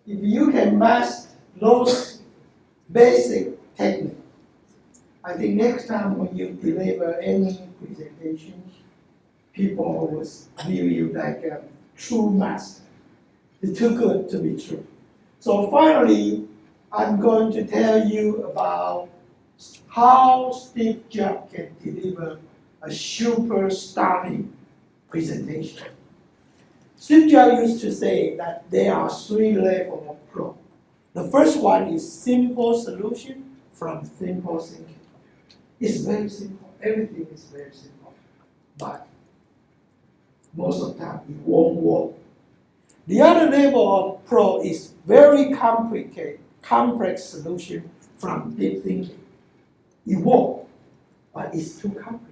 if you can master those basic techniques, I think next time when you deliver any presentations, people will view you like a true master. It's too good to be true. So finally, I'm going to tell you about how Steve Jobs can deliver a super stunning presentation. Steve Jobs used to say that there are 3 levels of pro. The first one is simple solution from simple thinking. It's very simple. Everything is very simple. But most of the time, it won't work. The other level of pro is very complex solution from deep thinking. It works, but it's too complicated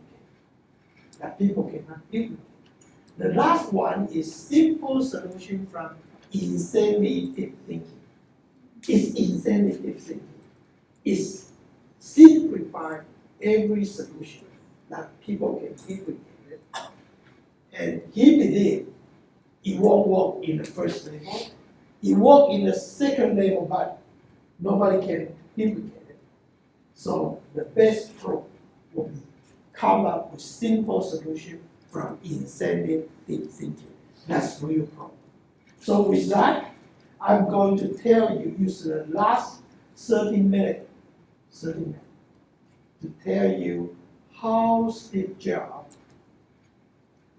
that people cannot deal with it. The last one is simple solution from insanely deep thinking. It's insanely deep thinking. It's simplify every solution that people can deal with it. And he believed it won't work in the first level. It worked in the second level, but nobody can duplicate it. So the best pro will be come up with simple solution from insanely deep thinking. That's real pro. So with that, I'm going to tell you, use the last 30 minutes to tell you how Steve Jobs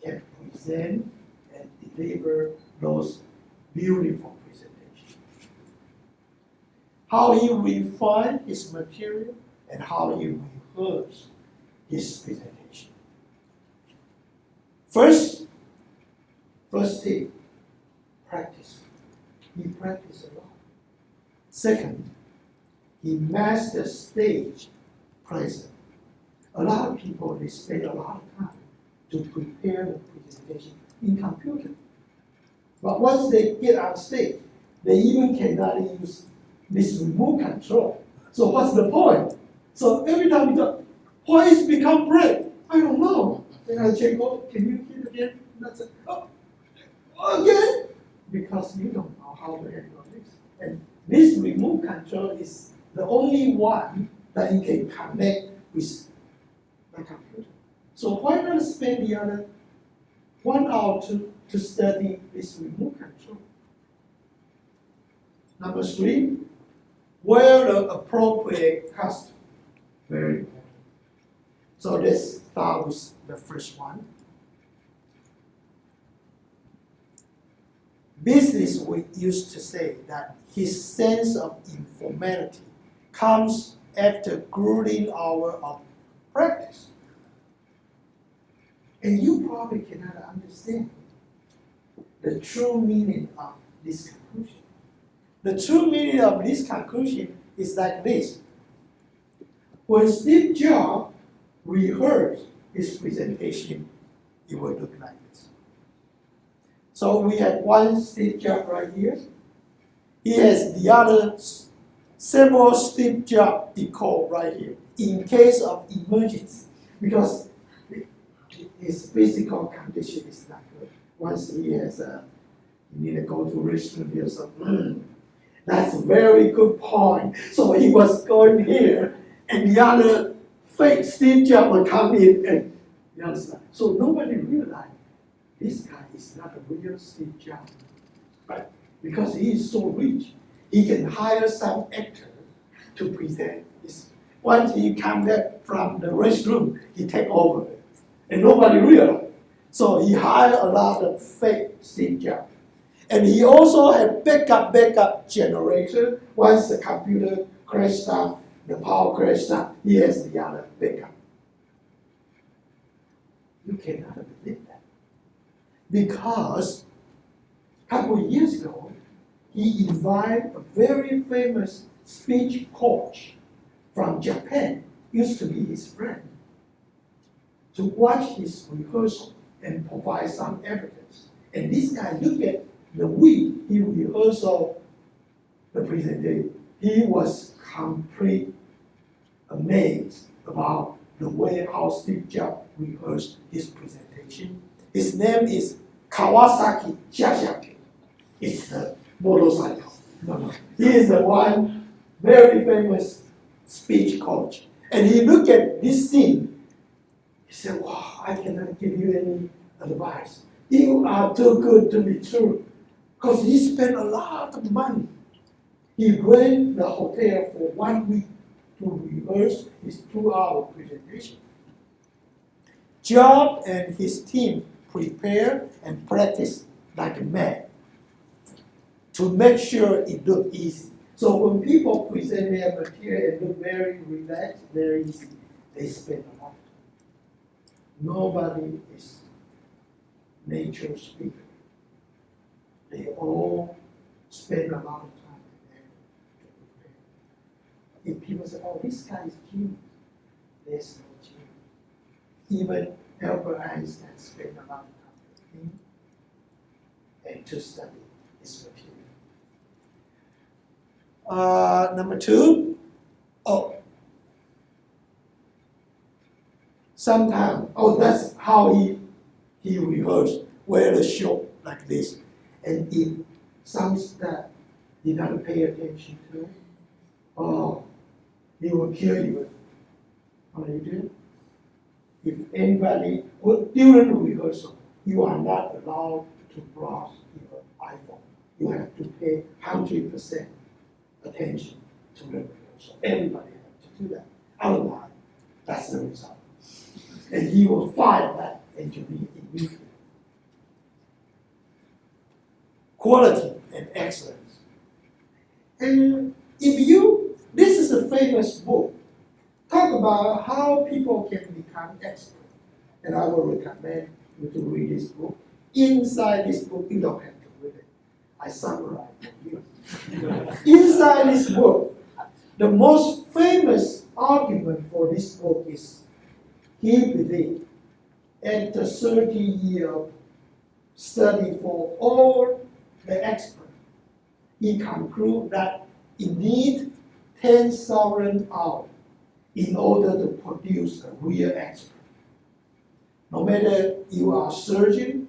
can present and deliver those beautiful presentations. How he refined his material and how he rehearsed his presentation. First thing, practice. He practiced a lot. Second, he mastered stage presence. A lot of people, they spend a lot of time to prepare the presentation in computer. But once they get on stage, they even cannot use this remote control. So what's the point? So every time you talk, why it's become red? I don't know. Then I check, oh, can you hit again? That's it. Oh, again? Because you don't know how to handle this. And this remote control is the only one that you can connect with the computer. So why not spend the other 1 hour to study this remote control? Number 3, wear the appropriate costume. Very important. So let's start with the first one. Business we used to say that his sense of informality comes after grueling hour of practice. And you probably cannot understand the true meaning of this conclusion. The true meaning of this conclusion is like this. When Steve Jobs rehearsed his presentation, it would look like this. So we have one Steve Jobs right here. He has the other several Steve Jobs decor right here in case of emergency, because his physical condition is not good. Once he has he need to go to restroom or something. That's a very good point. So he was going here, and the other fake Steve Jobs would come in and the other side. So nobody realized this guy is not a real Steve Jobs. But because he is so rich, he can hire some actor to present this. Once he comes back from the restroom, he take over it. And nobody realized. So he hired a lot of fake Steve Jobs. And he also had backup generator. Once the computer crashed down, the power crashed down, he has the other backup. You cannot believe that. Because a couple of years ago, he invited a very famous speech coach from Japan, used to be his friend, to watch his rehearsal and provide some evidence. And this guy looked at the week he rehearsed the presentation. He was completely amazed about the way how Steve Jobs rehearsed his presentation. His name is Kawasaki Jajaki. It's a motorcycle. No. He is the one very famous speech coach. And he looked at this scene. He said, wow, I cannot give you any advice. You are too good to be true. Because he spent a lot of money. He rent the hotel for 1 week to rehearse his 2-hour presentation. Job and his team prepare and practice like a man to make sure it looked easy. So when people present their material and look very relaxed, very easy, they spend a lot of time. Nobody is nature speaker. They all spend a lot of time and effort to prepare. If people say, oh, this guy is genius, there's no genius. Even Albert Einstein spent a lot of time to think and to study his material. Number 2, sometimes, that's how he rehearsed, wear a shirt like this. And if some staff did not pay attention to it, he will kill you. What do you do? If anybody, during the rehearsal, you are not allowed to browse your iPhone. You have to pay 100% attention to the rehearsal. Everybody has to do that. Otherwise, that's the result. And he will fire that engineer immediately. Quality and excellence. And this is a famous book, talk about how people can become expert. And I will recommend you to read this book. Inside this book, you don't have to read it. I summarize for you. Inside this book, the most famous argument for this book is he believed after 30 years of study for all the experts, he concluded that you need 10,000 hours in order to produce a real expert. No matter you are a surgeon,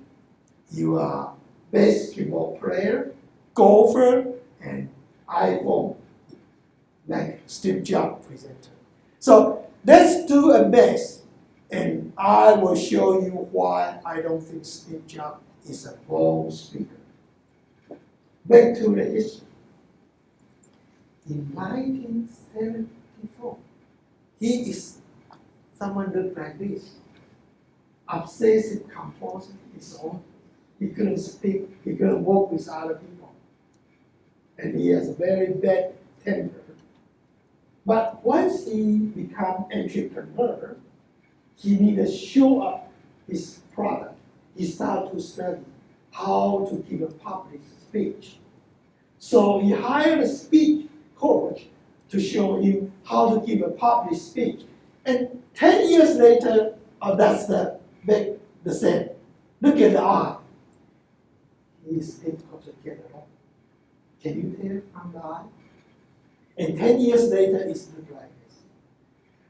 you are basketball player, golfer, and iPhone, like Steve Jobs presented. So let's do a best, and I will show you why I don't think Steve Jobs is a born speaker. Back to the history. In 1974, someone looked like this. Obsessive compulsive disorder. He couldn't speak, he couldn't work with other people. And he has a very bad temper. But once he became entrepreneur, he needed to show up his product. He started to study how to give a public speech. So he hired a speech coach to show him how to give a public speech. And 10 years later, that's the same. Look at the eye. It is difficult to get it off. Can you tell from the eye? And 10 years later, it's look like this.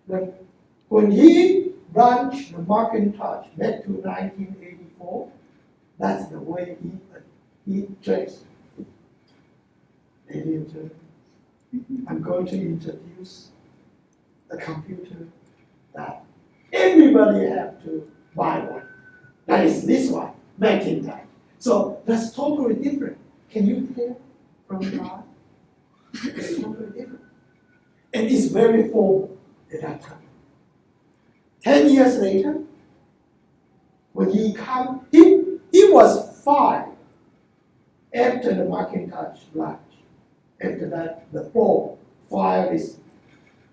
But when he launched the Macintosh back to 1984, that's the way he dressed. Ladies and gentlemen, I'm going to introduce a computer that everybody have to buy one. That is this one, Macintosh. So that's totally different. Can you tell from the eye? It's totally different. And it's very formal at that time. 10 years later, when he was fired after the Macintosh launch. After that, the board fired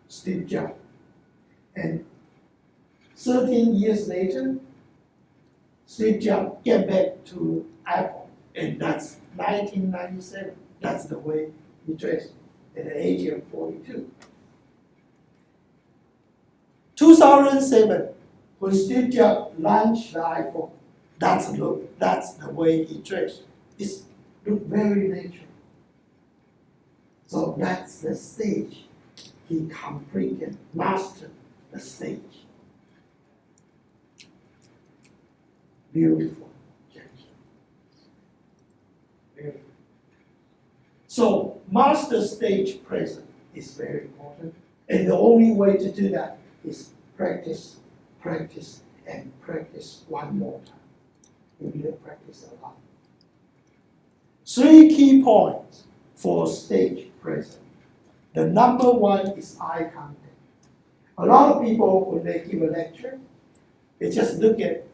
Steve Jobs. And 13 years later, Steve Jobs came back to Apple, and that's 1997. That's the way he dressed at the age of 42. 2007, when Steve Jobs launched the iPhone, that's the way he dressed. It looked very natural. So that's the stage. He completely mastered the stage. Beautiful gesture. Beautiful. So master stage presence is very important. And the only way to do that is practice, practice, and practice one more time. You need to practice a lot. 3 key points for stage presence. The number 1 is eye contact. A lot of people, when they give a lecture, they just look at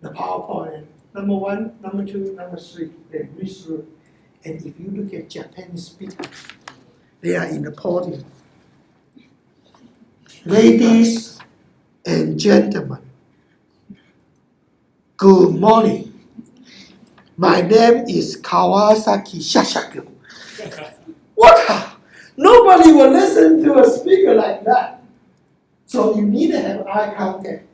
the PowerPoint and number 1, number 2, number 3, they read through. And if you look at Japanese speakers, they are in the podium. Ladies and gentlemen, good morning. My name is Kawasaki Shashaku. What? Nobody will listen to a speaker like that. So you need to have eye contact.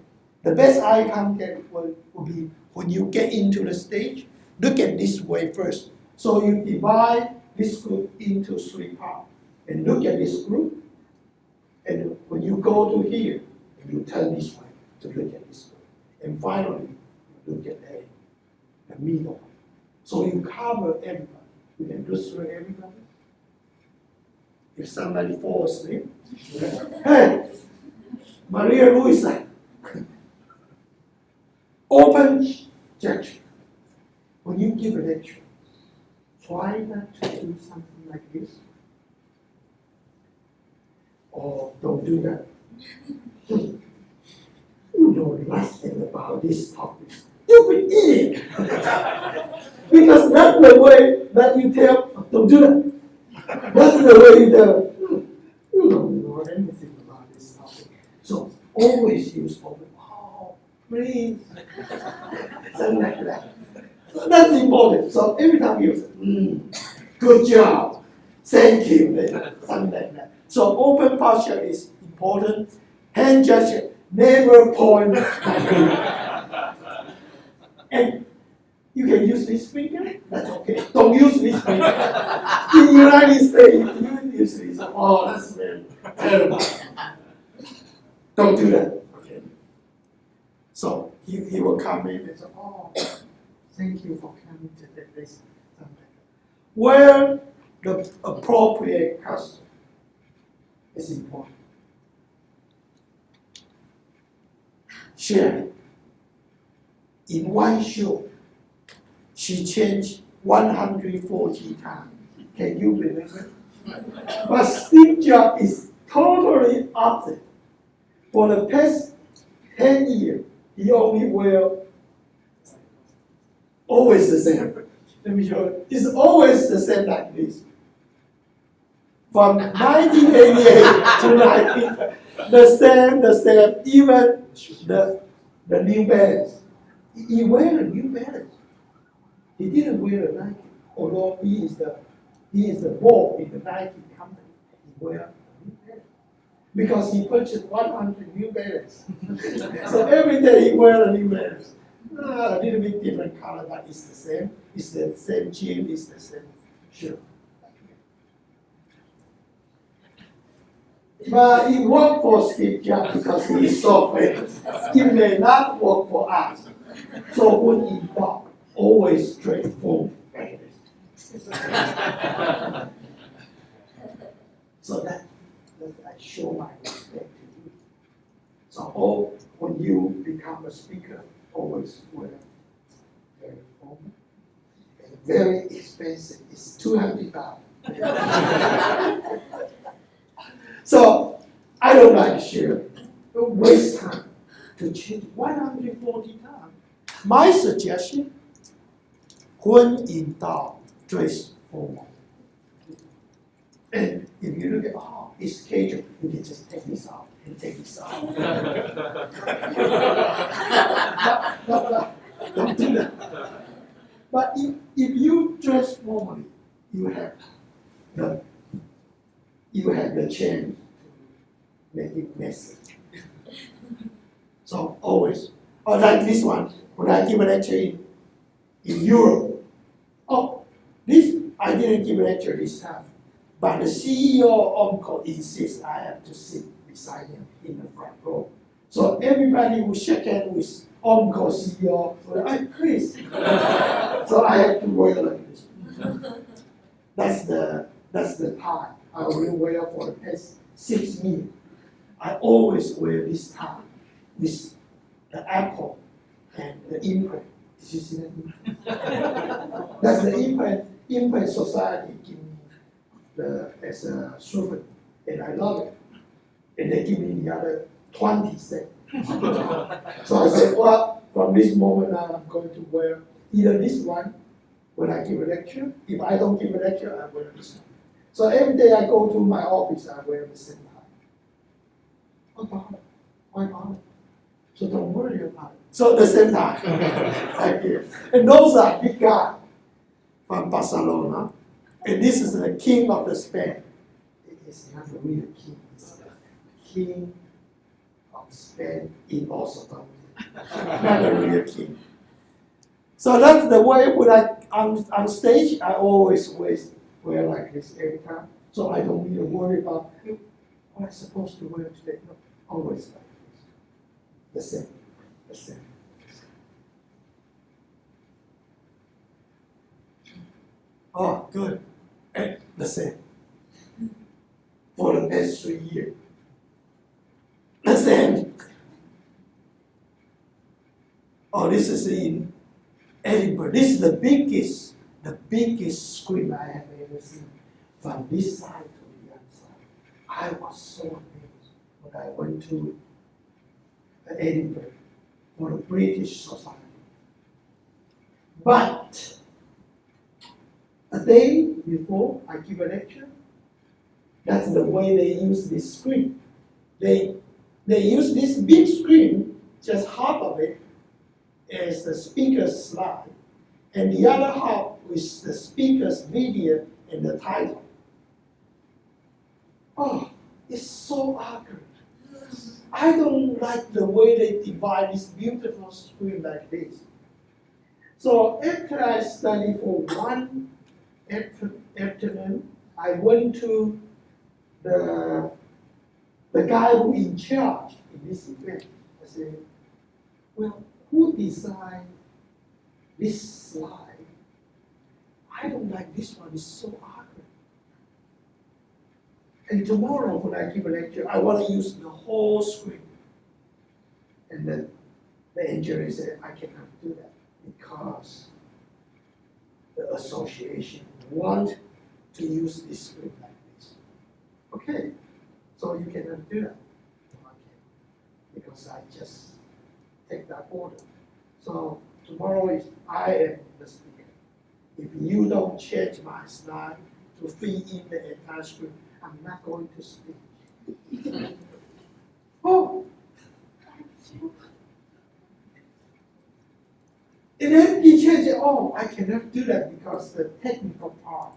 The best eye contact will be when you get into the stage, look at this way first. So you divide this group into 3 parts. And look at this group. And when you go to here, you turn this way to look at this group. And finally, you look at the middle. So you cover everybody. You can look through everybody. If somebody falls asleep, hey, Maria Luisa, open gesture. When you give a lecture, try not to do something like this. Or don't do that. You know nothing about this topic. Stupid idiot! Because that's the way that you tell, don't do that. That's the way you tell, you don't know anything about this topic. So always use open, oh, please. Something like that. So that's important. So every time you say, good job, thank you, something like that. So open posture is important. Hand gesture, never point. And you can use this finger, that's okay. Don't use this finger. In the United States, you use this. Oh, that's very terrible. Don't do that. Okay. So he will come in and say, oh, thank you for coming to this. Where the appropriate custom is important. Share. In one show, she changed 140 times. Can you believe it? But Steve Jobs is totally opposite. For the past 10 years, he only wear always the same. Let me show you. It's always the same like this. From 1988 to 19, the same, even the New Balance. He wear a New Balance. He didn't wear a Nike, although he is the board in the Nike company. He wear a New Balance because he purchased 100 New Balance. So every day he wear a New Balance. A little bit different color, but it's the same. It's the same jean. It's the same shirt. But it worked for Steve Jobs because he is so famous. It may not work for us. So when he talk, always straightforward. So that I show my respect to you. So when you become a speaker, always wear very formal and very expensive. It's $200. So I don't like to share. Don't waste time to change 140 times. My suggestion, when in doubt, dress formal. And if you look at, it's casual, you can just take this out and take this out. Don't do that. But if you dress formally, you have the chance to make it messy. So always, like this one, when I give a lecture in Europe, I didn't give a lecture this time, but the CEO of Ortho insists I have to sit beside him in the front row. So everybody will shake hands with Ortho CEO, please. So I have to wear like this. That's That's the tie I will wear for the past 6 years. I always wear this tie, this the apple and the imprint. Did you see that imprint? That's the imprint society give me as a souvenir, and I love it. And they give me the other 20 cents. So I said, well, from this moment on, I'm going to wear either this one when I give a lecture. If I don't give a lecture, I wear this one. So every day I go to my office, I wear the same tie. Why bother? So don't worry about it. So the same tie. Thank you. And those are big guys from Barcelona. And this is the king of the Spain. It is not a real king. It's the king of Spain in Orthodontics. Not a real king. So that's the way when I'm on stage, I always wear like this every time. So I don't need to worry about what I'm supposed to wear today. No, always like this. The same. Oh, good. And the same. For the past 3 years. The same. Oh, this is in Edinburgh. This is the biggest screen I have ever seen. From this side to the other side. I was so amazed when I went to Edinburgh for the British Society. But a day before I give a lecture, that's the way they use this screen. They use this big screen, just half of it is the speaker's slide, and the other half is the speaker's video and the title. Oh, it's so awkward. I don't like the way they divide this beautiful screen like this. So after I studied for one afternoon, I went to the guy who in charge in this event. I said, well, who designed this slide? I don't like this one, it's so awkward. And tomorrow when I give a lecture, I want to use the whole screen. And then the engineer said, I cannot do that because the association want to use this screen like this. Okay, so you cannot do that. Okay, because I just take that order. So tomorrow is I am the speaker. If you don't change my slide to fit in the entire screen, I'm not going to speak. Oh, and then he changed it. Oh, I cannot do that because the technical part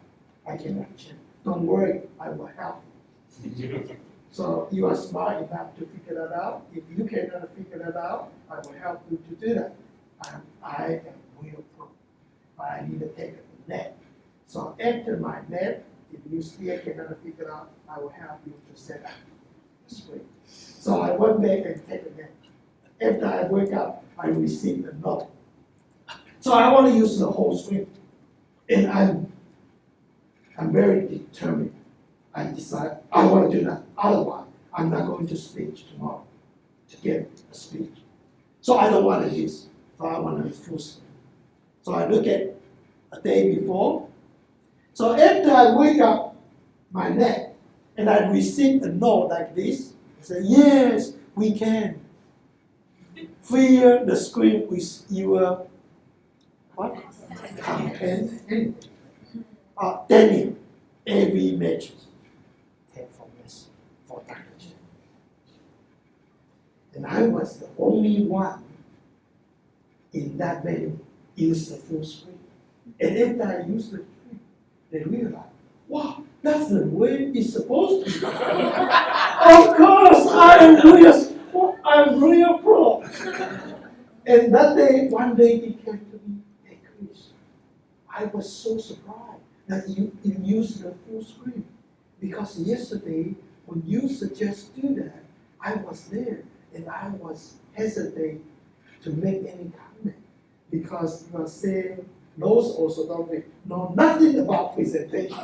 I cannot change. Don't worry, I will help. So you are smart enough to figure that out. If you cannot figure that out, I will help you to do that. I am real pro, but I need to take a nap. So after my nap, if you still cannot figure out, I will help you to set up the screen. So I went back and take a nap. After I wake up, I received a note. So I want to use the whole screen. And I'm very determined. I decide I want to do that. Otherwise, I'm not going to speak tomorrow to get a speech. So I don't want this. So I want a full screen. So I look at a day before. So after I wake up my neck and I receive a note like this, I say, yes, we can. Fill the screen with your what? Campaign. Daniel, every match. For Dr. Chang. And I was the only one in that venue use the full screen. And after I used the screen, they realized, wow, that's the way it's supposed to be. Of course, I'm real pro. And that day, one day he came to me, hey Chris, I was so surprised that you used the full screen. Because yesterday, when you suggest do that, I was there and I was hesitant to make any comment because you are saying those orthodontics know nothing about presentation.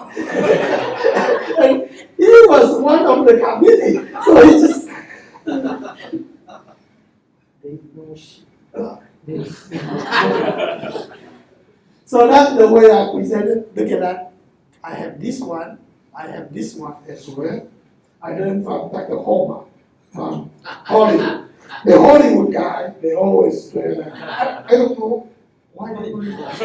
So that's the way I presented. Look at that. I have this one. I have this one as well. I learned from Dr. Homer from Hollywood. The Hollywood guy, they always wear that. I don't know why they do that.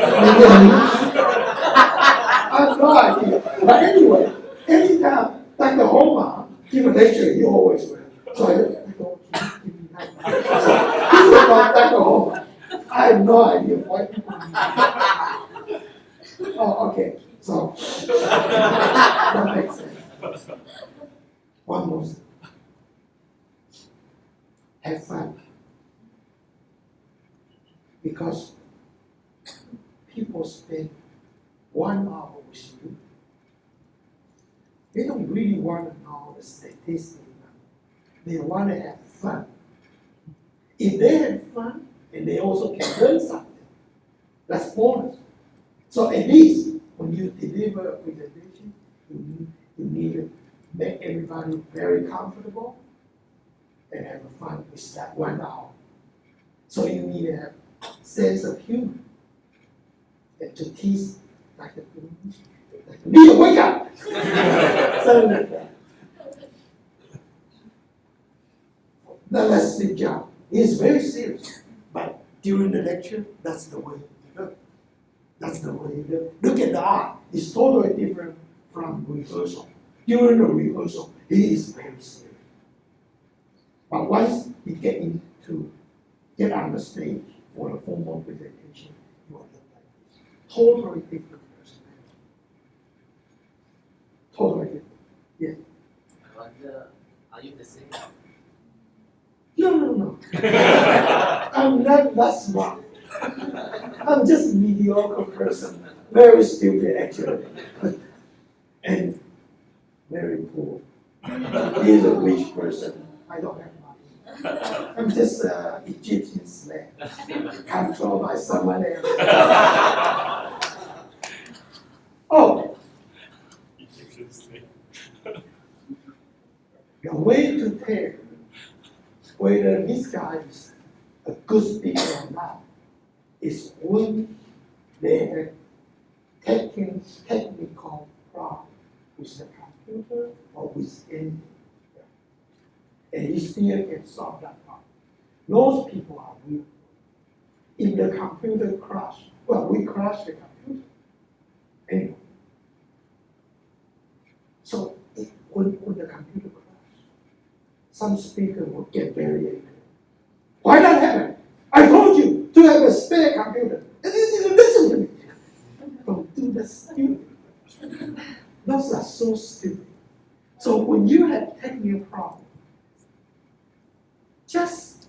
I have no idea. But anyway, anytime Dr. Homer give a lecture, he always wear it. So I don't give me that. So this is about Dr. Homer. I have no idea why people do that. Oh, okay. So that makes sense. One more thing. Have fun. Because people spend 1 hour with you. They don't really want to know the statistics. They want to have fun. If they have fun, and they also can learn something, that's bonus. So at least when you deliver a presentation, you need to make everybody very comfortable and have fun with that 1 hour. So you need to have sense of humor and to tease like Neil, wake up! Something like that. Now that's the job. It's very serious, but during the lecture, that's the way you look. That's the way you look. Look at the art. It's totally different from rehearsal. During the rehearsal, he is very serious. But once he get on the stage for a formal presentation, you will look like this. Totally different personality. Totally different. Yeah. I wonder, are you the same? No. I'm not that smart. I'm just a mediocre person. Very stupid, actually. And very poor. He's a rich person. I don't have money. I'm just an Egyptian slave, controlled by someone else. Oh, the way to tell whether this guy is a good speaker or not is when they have taken technical problem with the computer or with anything. And he still can solve that problem. Those people are real. If the computer crash, well, we crash the computer. Anyway. So when the computer crash, some speaker will get very angry. Why that happen? I told you to have a spare computer. And you didn't listen to me. Don't do that stupid. Those are so stupid. So when you have technical problem, just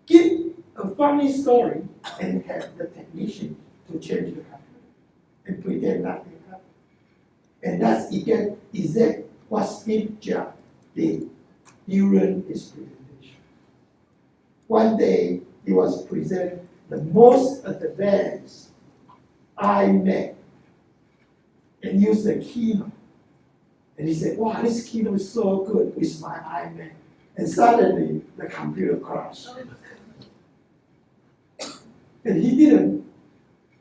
give a funny story and have the technician to change the computer and pretend nothing happened. And that's exactly what Steve Jobs did during his presentation. One day he was presenting the most advanced iMac and used the keynote. And he said, wow, this keynote is so good with my iMac. And suddenly the computer crashed. And he didn't,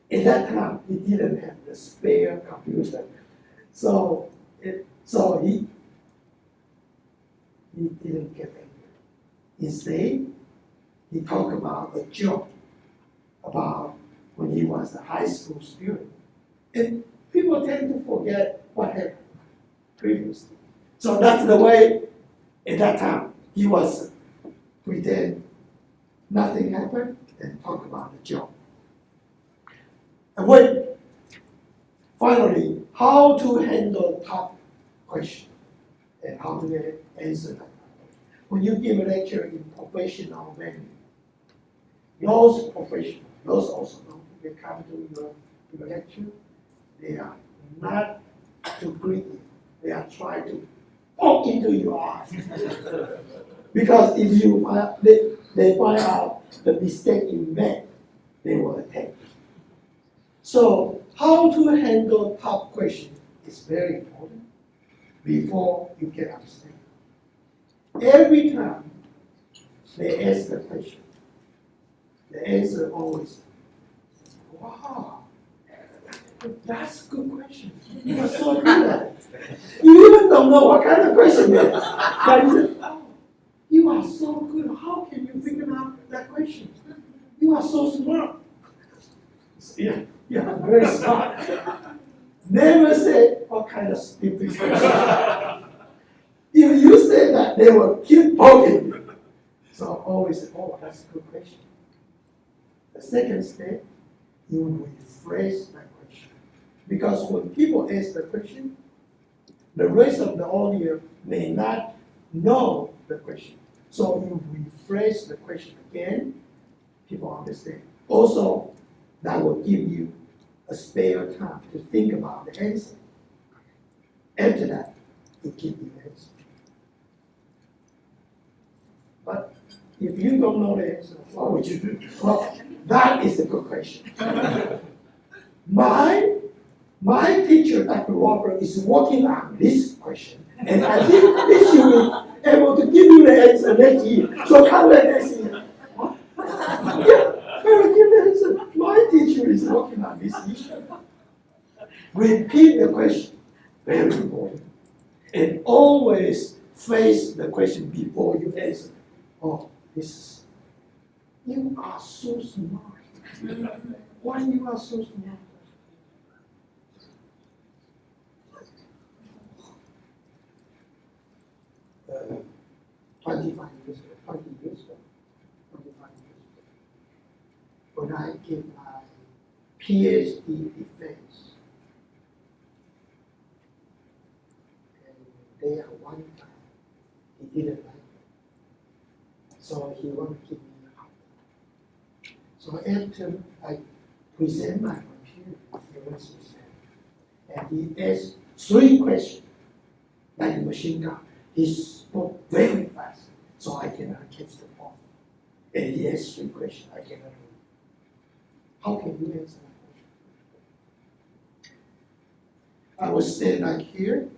at that time, he didn't have the spare computer. So he didn't get angry. Instead, he talked about a joke about when he was a high school student. And people tend to forget what happened previously. So that's the way, at that time, he was pretend nothing happened and talk about the joke. And finally, how to handle tough questions and how to answer them. When you give a lecture in professional venue, those professionals, those also know they come to your lecture, they are not to greet you. They are trying to poke into your eyes. Because if they find out the mistake you made, they will attack you. So how to handle tough questions is very important before you get upset. Every time they ask the question, the answer always, wow, That's a good question. You are so good at it. You even don't know what kind of question it is. But you say, oh, you are so good. How can you figure out that question? You are so smart. Yeah, very smart. Never say what kind of stupid question. If you say that, they will keep poking you. So always say, oh, that's a good question. The second step, you will rephrase that question. Because when people ask the question, the rest of the audience may not know the question. So you rephrase the question again, people understand. Also, that will give you a spare time to think about the answer. After that, you give the answer. But if you don't know the answer, what would you do? Well, that is a good question. My teacher, Dr. Robert, is working on this question, and I think this year will be able to give you the answer next year. So come back next year. What? Yeah, I will give the answer. My teacher is working on this issue. Repeat the question, very important, and always face the question before you answer. Oh, you are so smart. Why you are so smart? Uh, 25 years ago, 20 years ago, 25 years ago, when I gave my PhD defense, and there one time, he didn't like it. So he wanted to give me out. So after I present my computer, he was and he asked 3 questions, like a machine gun. He spoke very fast, so I cannot catch the point. And he asked 3 questions, I cannot read. How can you answer that question? I was standing like here,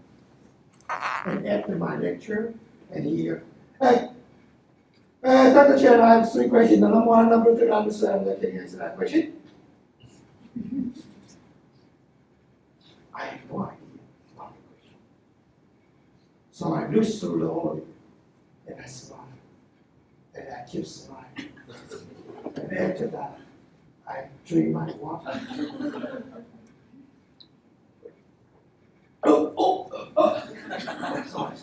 and after my lecture, and here, hey, Dr. Chang, I have 3 questions. Number 1, number 2, number 7. Can you answer that question? I have no idea about the question. So I looked through the audio, and I smiled, and I kept smiling. And after that, I drink my water. Sorry.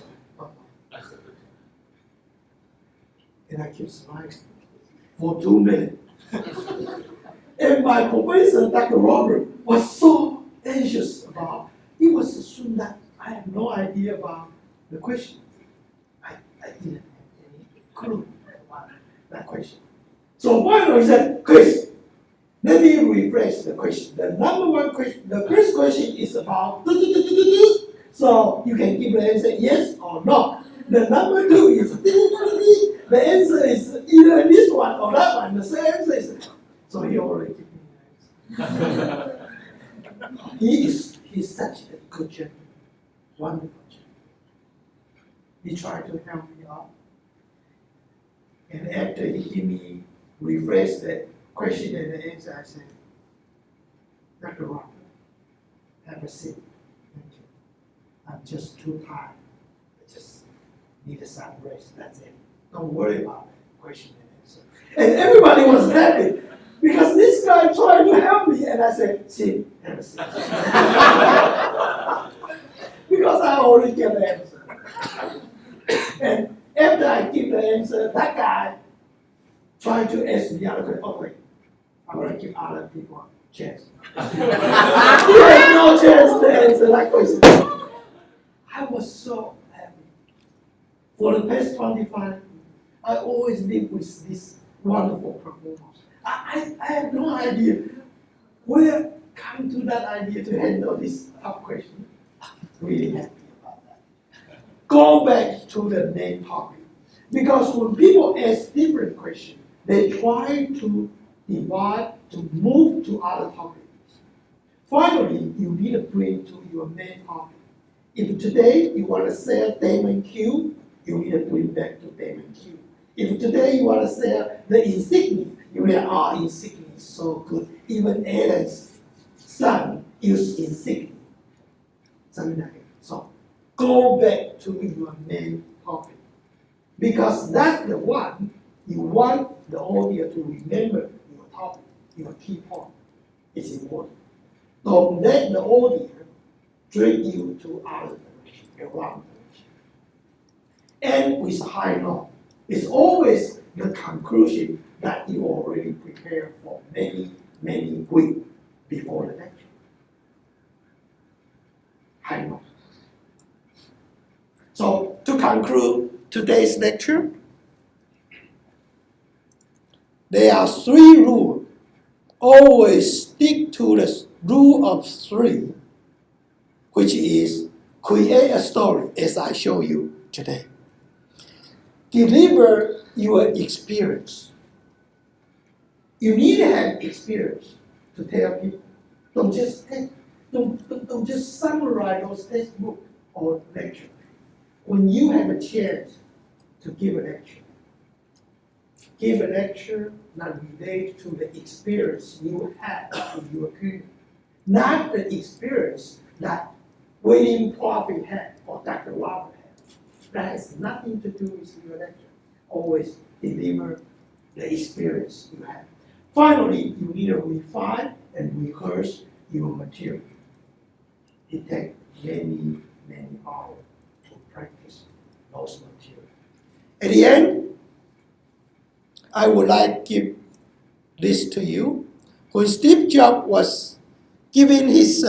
And I kept smiling for 2 minutes. And my professor, Dr. Robert, was so anxious about. He was assumed that I have no idea about the question. I didn't have any clue about that question. So finally he said, Chris, let me rephrase the question. The number 1 question, the first question is about so you can give the answer yes or no. The number 2 is the answer is either this one or that one. The same answer is so he already gave me the answer. He's such a good gentleman, wonderful gentleman. He tried to help me out. And after he gave me rephrase the question and the answer, I said, Dr. Robert, have a seat. Thank you. I'm just too tired. I just need some rest. That's it. Don't worry about the question and answer. And everybody was happy because this guy tried to help me, and I said, sit, have a seat. Because I already gave the answer. And after I give the answer, that guy tried to ask the other question. Oh, wait, I want to give other people a chance. He had no chance to answer that question. I was so happy. For the past 25 years, I always live with this wonderful performance. I have no idea where come to that idea to handle this tough question. Really happy about that. Go back to the main topic. Because when people ask different questions, they try to divide, to move to other topics. Finally, you need to bring to your main topic. If today you want to sell Diamond Q, you need to bring back to Diamond Q. If today you want to sell the insignia, you will insignia is so good. Even Alan's son use insignia, something like that. So go back to your main topic, because that's the one you want the audience to remember your topic, your key point. It's important. Don't let the audience drag you to other direction, the wrong direction. And with high note, it's always the conclusion that you already prepared for many, many weeks before the lecture. High note. So to conclude today's lecture, there are 3 rules. Always stick to the rule of 3, which is create a story, as I show you today. Deliver your experience. You need to have experience to tell people. Don't just summarize those textbook or lecture. When you have a chance to give a lecture that relates to the experience you had in your career, not the experience that William Prophet had or Dr. Robert had. That has nothing to do with your lecture. Always deliver the experience you have. Finally, you need to refine and rehearse your material. It takes many, many hours to practice those materials. At the end, I would like to give this to you. When Steve Jobs was giving his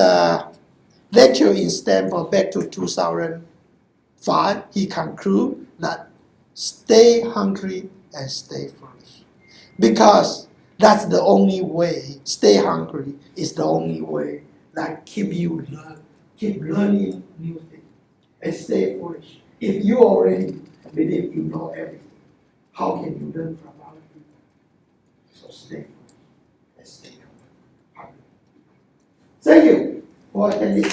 lecture in Stanford back to 2005, he concluded that stay hungry and stay foolish. Because that's the only way, stay hungry is the only way that keep learning new things. And stay foolish. If you already believe you know everything, how can you learn from other people? So stay foolish and stay hungry. Thank you for attending.